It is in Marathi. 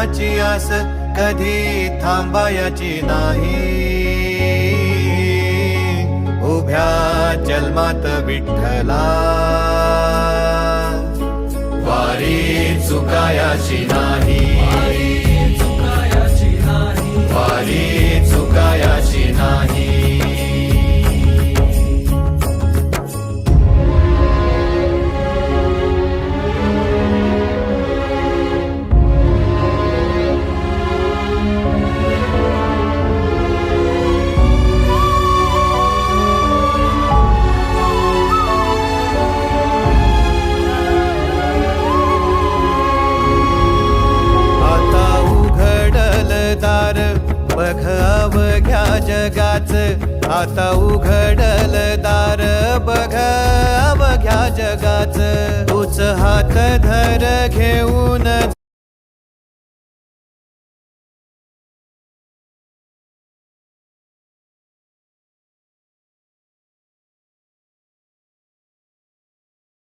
देवाची आस कधी थांबायची नाही. उभ्या जन्मात विठ्ठला वारी चुकायाची नाही. वारी चुकायाची नाही. बघ अवघ्या जगाच, आता उघडल दार बघ अवघ्या जगाच. तूच हात धर घेऊन